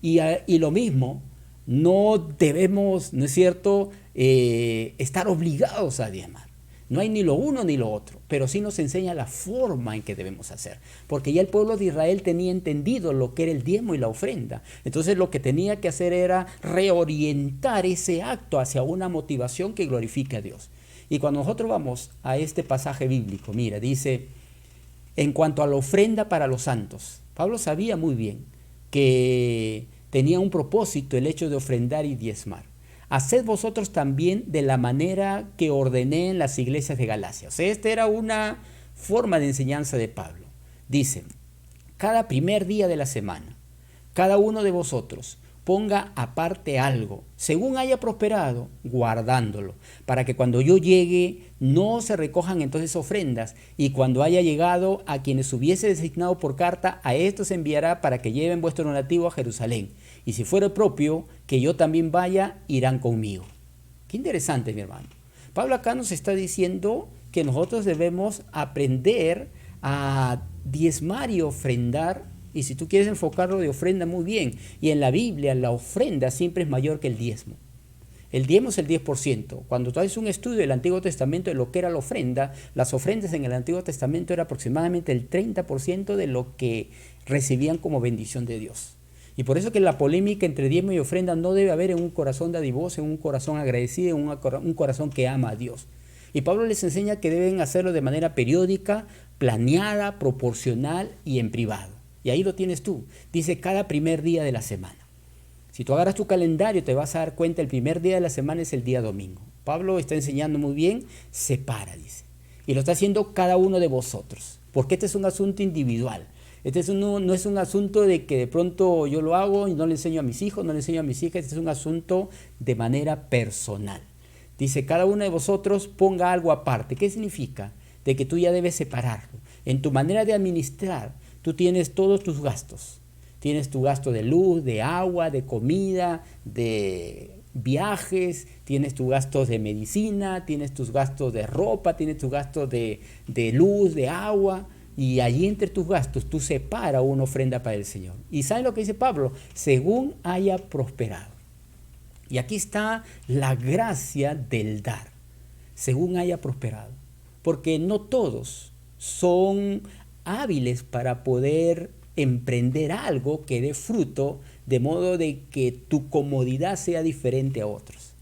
Speaker 1: Y lo mismo, no debemos, ¿no es cierto?, estar obligados a diezmar. No hay ni lo uno ni lo otro, pero sí nos enseña la forma en que debemos hacer. Porque ya el pueblo de Israel tenía entendido lo que era el diezmo y la ofrenda. Entonces lo que tenía que hacer era reorientar ese acto hacia una motivación que glorifique a Dios. Y cuando nosotros vamos a este pasaje bíblico, mira, dice, en cuanto a la ofrenda para los santos, Pablo sabía muy bien que tenía un propósito el hecho de ofrendar y diezmar. Haced vosotros también de la manera que ordené en las iglesias de Galacia. O sea, esta era una forma de enseñanza de Pablo. Dice, cada primer día de la semana, cada uno de vosotros ponga aparte algo, según haya prosperado, guardándolo, para que cuando yo llegue no se recojan entonces ofrendas, y cuando haya llegado a quienes hubiese designado por carta, a estos enviará para que lleven vuestro donativo a Jerusalén. Y si fuere propio que yo también vaya, irán conmigo. Qué interesante, mi hermano. Pablo acá nos está diciendo que nosotros debemos aprender a diezmar y ofrendar. Y si tú quieres enfocarlo de ofrenda, muy bien. Y en la Biblia la ofrenda siempre es mayor que el diezmo. El diezmo es el 10%. Cuando tú haces un estudio del Antiguo Testamento de lo que era la ofrenda, las ofrendas en el Antiguo Testamento era aproximadamente el 30% de lo que recibían como bendición de Dios. Y por eso que la polémica entre diezmo y ofrenda no debe haber en un corazón dadivoso, en un corazón agradecido, en un corazón que ama a Dios. Y Pablo les enseña que deben hacerlo de manera periódica, planeada, proporcional y en privado. Y ahí lo tienes tú. Dice cada primer día de la semana. Si tú agarras tu calendario te vas a dar cuenta el primer día de la semana es el día domingo. Pablo está enseñando muy bien, separa, dice. Y lo está haciendo cada uno de vosotros. Porque este es un asunto individual. No es un asunto de que de pronto yo lo hago y no le enseño a mis hijos, no le enseño a mis hijas. Este es un asunto de manera personal. Dice, cada uno de vosotros ponga algo aparte. ¿Qué significa? De que tú ya debes separarlo. En tu manera de administrar, tú tienes todos tus gastos. Tienes tu gasto de luz, de agua, de comida, de viajes, tienes tus gastos de medicina, tienes tus gastos de ropa, tienes tus gastos de luz, de agua. Y allí entre tus gastos tú separas una ofrenda para el Señor. ¿Y sabes lo que dice Pablo? Según haya prosperado. Y aquí está la gracia del dar. Según haya prosperado. Porque no todos son hábiles para poder emprender algo que dé fruto, de modo de que tu comodidad sea diferente a otros.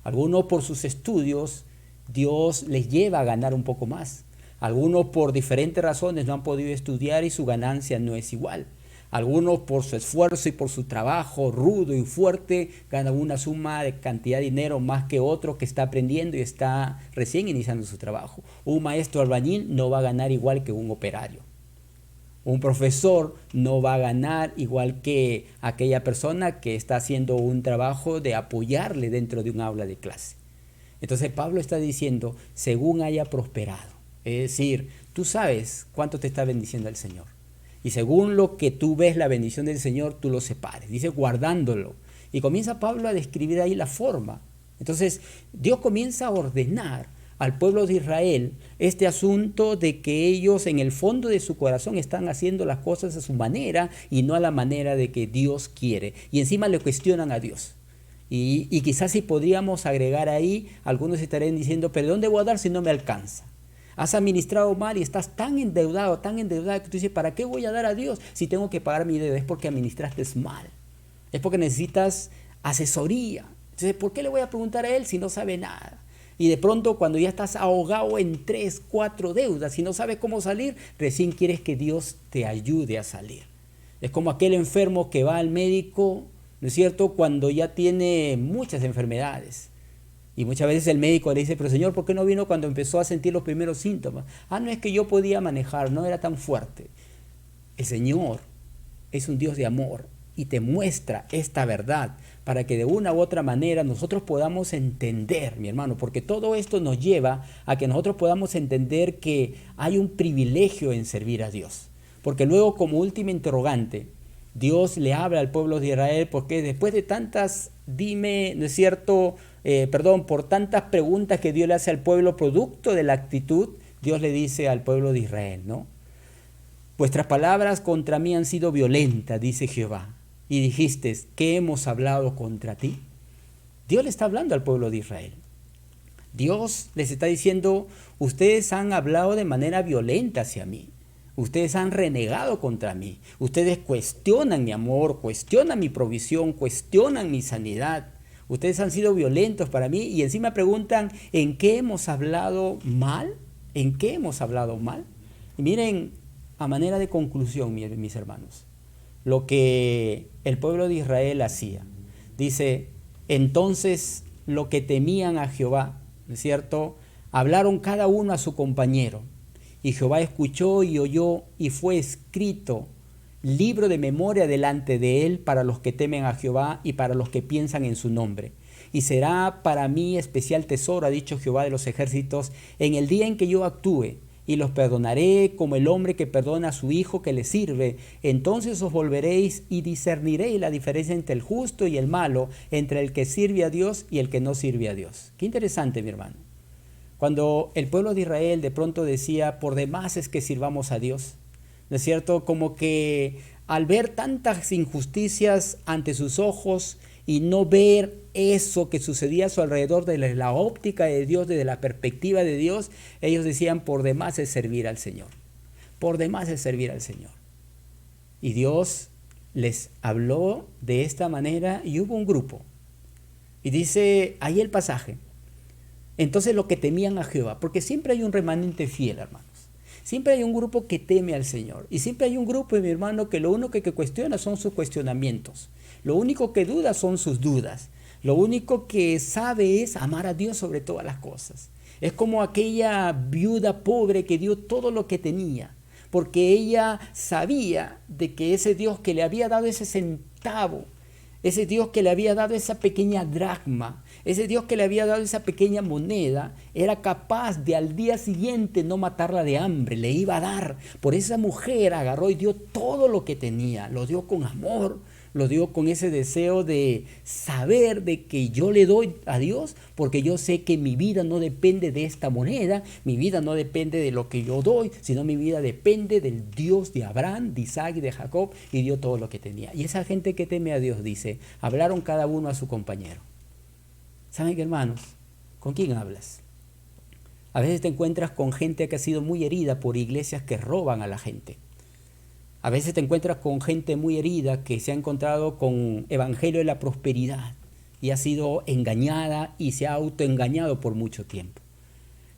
Speaker 1: Algunos por sus estudios, Dios les lleva a ganar un poco más. Algunos por diferentes razones no han podido estudiar y su ganancia no es igual. Algunos por su esfuerzo y por su trabajo rudo y fuerte ganan una suma de cantidad de dinero más que otro que está aprendiendo y está recién iniciando su trabajo. Un maestro albañil no va a ganar igual que un operario. Un profesor no va a ganar igual que aquella persona que está haciendo un trabajo de apoyarle dentro de un aula de clase. Entonces Pablo está diciendo, según haya prosperado. Es decir, tú sabes cuánto te está bendiciendo el Señor. Y según lo que tú ves la bendición del Señor, tú lo separes. Dice guardándolo. Y comienza Pablo a describir ahí la forma. Entonces Dios comienza a ordenar al pueblo de Israel este asunto de que ellos en el fondo de su corazón están haciendo las cosas a su manera y no a la manera de que Dios quiere. Y encima le cuestionan a Dios. Y quizás si podríamos agregar ahí, algunos estarían diciendo, pero ¿dónde voy a dar si no me alcanza? Has administrado mal y estás tan endeudado que tú dices, ¿para qué voy a dar a Dios si tengo que pagar mi deuda? Es porque administraste mal. Es porque necesitas asesoría. Entonces, ¿por qué le voy a preguntar a Él si no sabe nada? Y de pronto cuando ya estás ahogado en 3, 4 deudas y no sabes cómo salir, recién quieres que Dios te ayude a salir. Es como aquel enfermo que va al médico, ¿no es cierto?, cuando ya tiene muchas enfermedades. Y muchas veces el médico le dice, pero Señor, ¿por qué no vino cuando empezó a sentir los primeros síntomas? No es que yo podía manejar, no era tan fuerte. El Señor es un Dios de amor y te muestra esta verdad para que de una u otra manera nosotros podamos entender, mi hermano, porque todo esto nos lleva a que nosotros podamos entender que hay un privilegio en servir a Dios. Porque luego, como última interrogante, Dios le habla al pueblo de Israel porque después de tantas, ¿no es cierto?, por tantas preguntas que Dios le hace al pueblo producto de la actitud, Dios le dice al pueblo de Israel, ¿no? Vuestras palabras contra mí han sido violentas, dice Jehová, y dijiste, ¿qué hemos hablado contra ti? Dios le está hablando al pueblo de Israel. Dios les está diciendo, ustedes han hablado de manera violenta hacia mí. Ustedes han renegado contra mí. Ustedes cuestionan mi amor, cuestionan mi provisión, cuestionan mi sanidad. Ustedes han sido violentos para mí y encima preguntan, ¿en qué hemos hablado mal? ¿En qué hemos hablado mal? Y miren, a manera de conclusión, mis hermanos, lo que el pueblo de Israel hacía. Dice, entonces lo que temían a Jehová, ¿no es cierto?, hablaron cada uno a su compañero. Y Jehová escuchó y oyó y fue escrito libro de memoria delante de él para los que temen a Jehová y para los que piensan en su nombre. Y será para mí especial tesoro, ha dicho Jehová de los ejércitos, en el día en que yo actúe, y los perdonaré como el hombre que perdona a su hijo que le sirve. Entonces os volveréis y discerniréis la diferencia entre el justo y el malo, entre el que sirve a Dios y el que no sirve a Dios. Qué interesante, mi hermano. Cuando el pueblo de Israel de pronto decía, por demás es que sirvamos a Dios, ¿no es cierto? Como que al ver tantas injusticias ante sus ojos y no ver eso que sucedía a su alrededor desde la óptica de Dios, desde la perspectiva de Dios, ellos decían, por demás es servir al Señor. Por demás es servir al Señor. Y Dios les habló de esta manera y hubo un grupo. Y dice ahí el pasaje. Entonces lo que temían a Jehová, porque siempre hay un remanente fiel, hermanos. Siempre hay un grupo que teme al Señor. Y siempre hay un grupo, mi hermano, que lo único que cuestiona son sus cuestionamientos. Lo único que duda son sus dudas. Lo único que sabe es amar a Dios sobre todas las cosas. Es como aquella viuda pobre que dio todo lo que tenía, porque ella sabía de que ese Dios que le había dado ese centavo, ese Dios que le había dado esa pequeña dracma, ese Dios que le había dado esa pequeña moneda, era capaz de al día siguiente no matarla de hambre, le iba a dar. Por esa mujer agarró y dio todo lo que tenía, lo dio con amor, lo dio con ese deseo de saber de que yo le doy a Dios porque yo sé que mi vida no depende de esta moneda, mi vida no depende de lo que yo doy, sino mi vida depende del Dios de Abraham, de Isaac y de Jacob, y dio todo lo que tenía. Y esa gente que teme a Dios, dice, hablaron cada uno a su compañero. ¿Saben qué, hermanos? ¿Con quién hablas? A veces te encuentras con gente que ha sido muy herida por iglesias que roban a la gente. A veces te encuentras con gente muy herida que se ha encontrado con evangelio de la prosperidad y ha sido engañada y se ha autoengañado por mucho tiempo.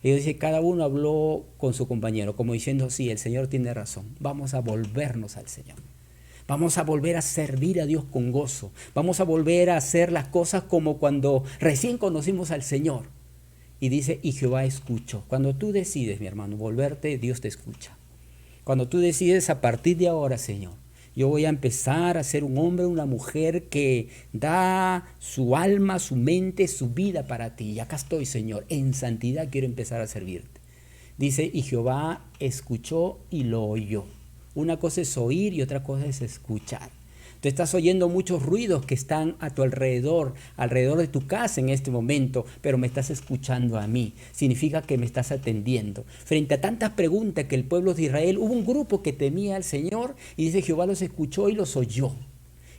Speaker 1: Ellos dicen, cada uno habló con su compañero, como diciendo, sí, el Señor tiene razón, vamos a volvernos al Señor. Vamos a volver a servir a Dios con gozo. Vamos a volver a hacer las cosas como cuando recién conocimos al Señor. Y dice, y Jehová escuchó. Cuando tú decides, mi hermano, volverte, Dios te escucha. Cuando tú decides a partir de ahora, Señor, yo voy a empezar a ser un hombre, una mujer que da su alma, su mente, su vida para ti. Y acá estoy, Señor, en santidad quiero empezar a servirte. Dice, y Jehová escuchó y lo oyó. Una cosa es oír y otra cosa es escuchar. Tú estás oyendo muchos ruidos que están a tu alrededor de tu casa en este momento, pero me estás escuchando a mí. Significa que me estás atendiendo. Frente a tantas preguntas que el pueblo de Israel, hubo un grupo que temía al Señor y dice, Jehová los escuchó y los oyó.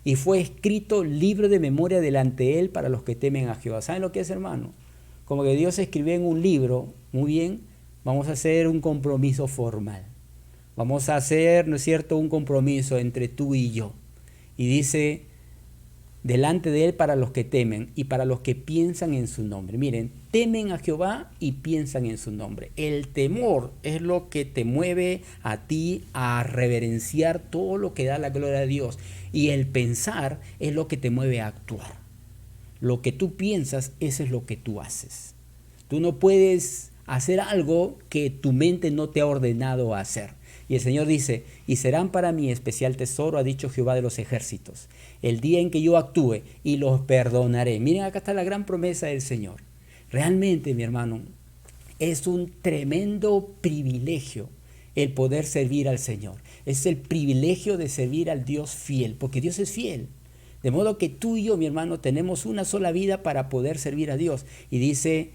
Speaker 1: Y fue escrito libro de memoria delante de él para los que temen a Jehová. ¿Saben lo que es, hermano? Como que Dios escribió en un libro, muy bien, vamos a hacer un compromiso formal. Vamos a hacer, ¿no es cierto?, un compromiso entre tú y yo. Y dice, delante de él para los que temen y para los que piensan en su nombre. Miren, temen a Jehová y piensan en su nombre. El temor es lo que te mueve a ti a reverenciar todo lo que da la gloria a Dios. Y el pensar es lo que te mueve a actuar. Lo que tú piensas, eso es lo que tú haces. Tú no puedes hacer algo que tu mente no te ha ordenado hacer. Y el Señor dice, y serán para mí especial tesoro, ha dicho Jehová de los ejércitos, el día en que yo actúe y los perdonaré. Miren, acá está la gran promesa del Señor. Realmente, mi hermano, es un tremendo privilegio el poder servir al Señor. Es el privilegio de servir al Dios fiel, porque Dios es fiel. De modo que tú y yo, mi hermano, tenemos una sola vida para poder servir a Dios. Y dice,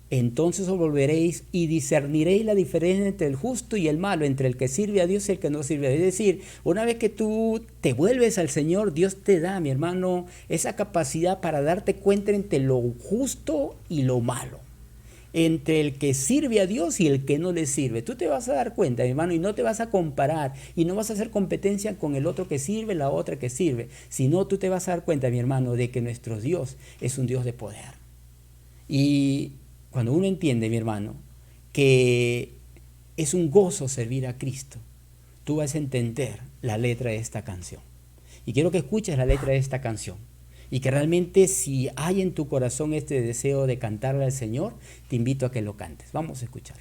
Speaker 1: entonces os volveréis y discerniréis la diferencia entre el justo y el malo, entre el que sirve a Dios y el que no sirve a Dios. Es decir, una vez que tú te vuelves al Señor, Dios te da, mi hermano, esa capacidad para darte cuenta entre lo justo y lo malo, entre el que sirve a Dios y el que no le sirve. Tú te vas a dar cuenta, mi hermano, y no te vas a comparar y no vas a hacer competencia con el otro que sirve, la otra que sirve, sino tú te vas a dar cuenta, mi hermano, de que nuestro Dios es un Dios de poder. Y cuando uno entiende, mi hermano, que es un gozo servir a Cristo, tú vas a entender la letra de esta canción. Y quiero que escuches la letra de esta canción. Y que realmente si hay en tu corazón este deseo de cantarle al Señor, te invito a que lo cantes. Vamos a escuchar.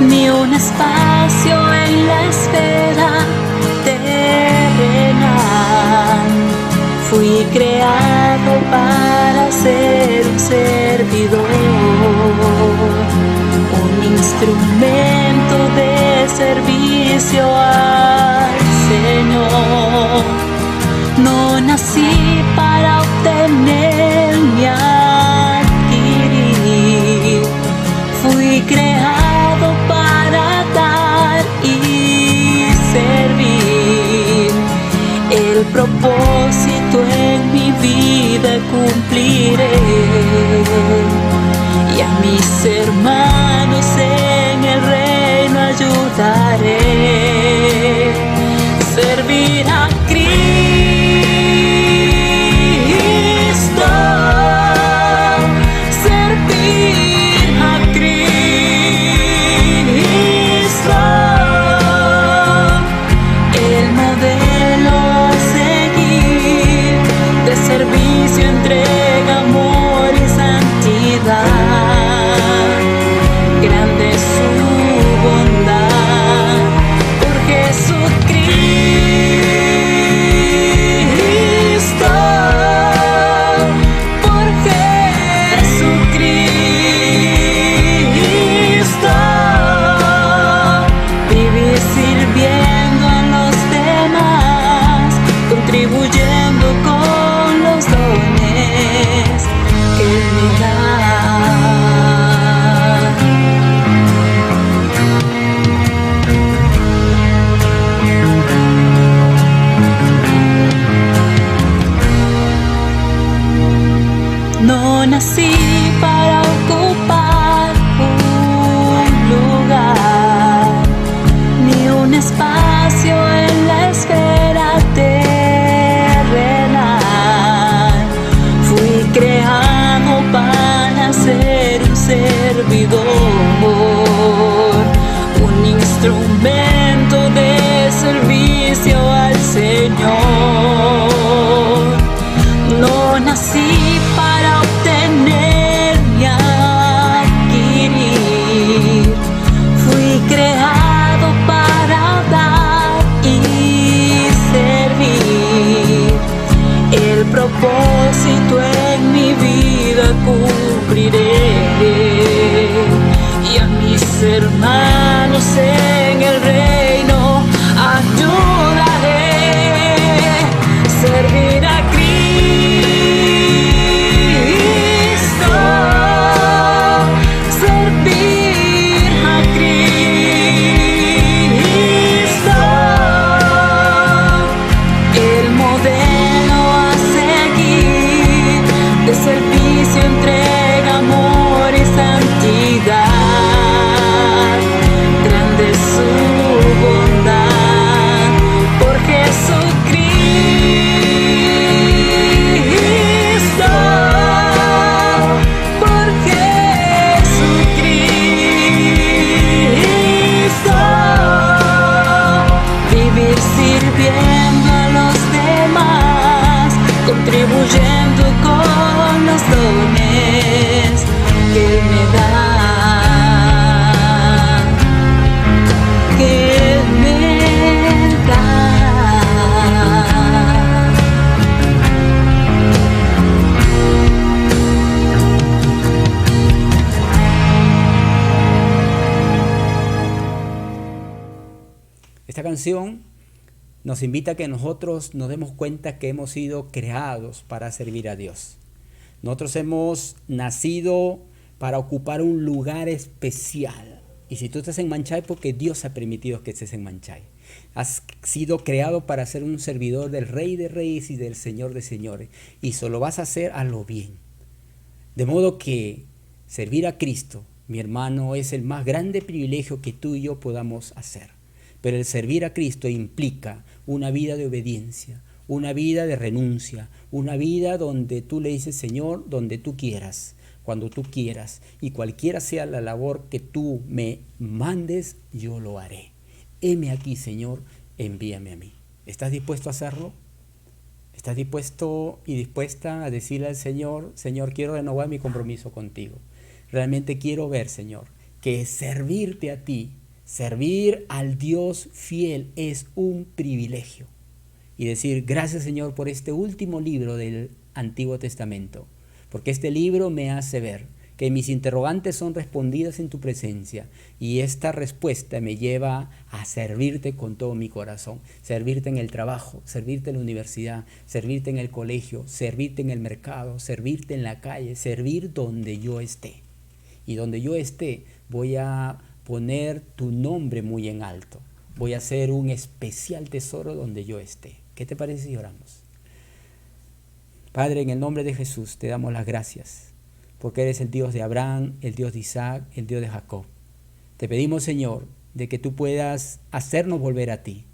Speaker 2: ni un espacio en la esfera terrenal. Fui creado para ser un servidor, un instrumento de servicio al Señor. No nací para obtener ni adquirir, fui creado para dar y servir. El propósito en mi vida cumpliré, y a mis hermanos en el reino ayudaré. Servir a Cristo, servir a Cristo, el modelo a seguir de servicio, entrega, amor y santidad. Grande es su bondad por Jesucristo, por Jesucristo. Vivir sirviendo a los demás, contribuyendo con los dones que Él me da. No nací para ocupar un lugar, ni un espacio en la esfera terrenal. Fui creado para ser un servidor, un instrumento de servicio al Señor. No nací para obtener ni adquirir, fui creado para dar y servir. El propósito en mi vida cumpliré, y a mis hermanos en el reino ayudaré. Servir a Cristo, servir a Cristo, el modelo a seguir de servicio, entrega, amor y santidad. Grande es su bondad por Jesucristo, por Jesucristo. Vivir sirviendo a los demás, contribuyendo con los dones que Él me da, que Él me da.
Speaker 1: Esta canción nos invita a que nosotros nos demos cuenta que hemos sido creados para servir a Dios. Nosotros hemos nacido para ocupar un lugar especial. Y si tú estás en Manchay, porque Dios ha permitido que estés en Manchay. Has sido creado para ser un servidor del Rey de Reyes y del Señor de Señores. Y solo vas a hacer a lo bien. De modo que servir a Cristo, mi hermano, es el más grande privilegio que tú y yo podamos hacer. Pero el servir a Cristo implica una vida de obediencia, una vida de renuncia, una vida donde tú le dices, Señor, donde tú quieras, cuando tú quieras, y cualquiera sea la labor que tú me mandes, yo lo haré. Heme aquí, Señor, envíame a mí. ¿Estás dispuesto a hacerlo? ¿Estás dispuesto y dispuesta a decirle al Señor, Señor, quiero renovar mi compromiso contigo? Realmente quiero ver, Señor, que servirte a ti, servir al Dios fiel es un privilegio. Y decir, gracias Señor por este último libro del Antiguo Testamento, porque este libro me hace ver que mis interrogantes son respondidas en tu presencia y esta respuesta me lleva a servirte con todo mi corazón, servirte en el trabajo, servirte en la universidad, servirte en el colegio, servirte en el mercado, servirte en la calle, servir donde yo esté. Y donde yo esté voy a poner tu nombre muy en alto, voy a hacer un especial tesoro donde yo esté. ¿Qué te parece si oramos? Padre, en el nombre de Jesús te damos las gracias porque eres el Dios de Abraham, el Dios de Isaac, el Dios de Jacob. Te pedimos, Señor, de que tú puedas hacernos volver a ti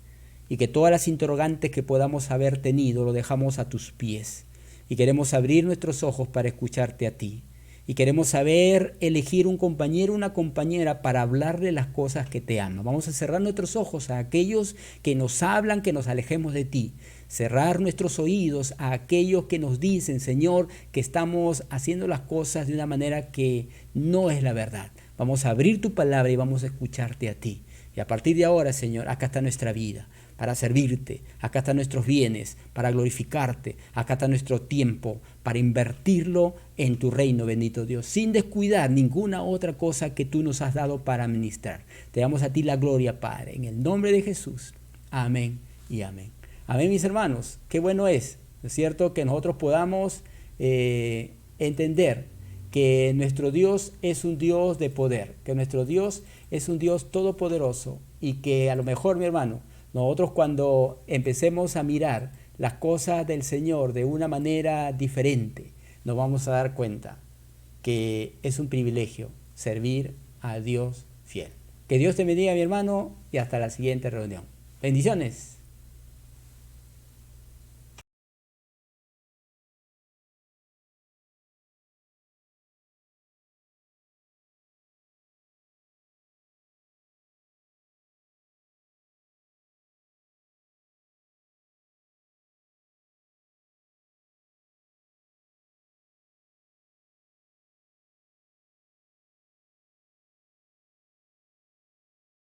Speaker 1: y que todas las interrogantes que podamos haber tenido lo dejamos a tus pies y queremos abrir nuestros ojos para escucharte a ti y queremos saber elegir un compañero, una compañera para hablarle las cosas que te aman. Vamos a cerrar nuestros ojos a aquellos que nos hablan, que nos alejemos de ti. Cerrar nuestros oídos a aquellos que nos dicen, Señor, que estamos haciendo las cosas de una manera que no es la verdad. Vamos a abrir tu palabra y vamos a escucharte a ti. Y a partir de ahora, Señor, acá está nuestra vida para servirte. Acá están nuestros bienes para glorificarte. Acá está nuestro tiempo para invertirlo en tu reino, bendito Dios, sin descuidar ninguna otra cosa que tú nos has dado para administrar. Te damos a ti la gloria, Padre, en el nombre de Jesús. Amén y amén. Amén, mis hermanos. Qué bueno es cierto?, que nosotros podamos entender que nuestro Dios es un Dios de poder, que nuestro Dios es un Dios todopoderoso y que a lo mejor, mi hermano, nosotros cuando empecemos a mirar las cosas del Señor de una manera diferente, nos vamos a dar cuenta que es un privilegio servir a Dios fiel. Que Dios te bendiga, mi hermano, y hasta la siguiente reunión. Bendiciones.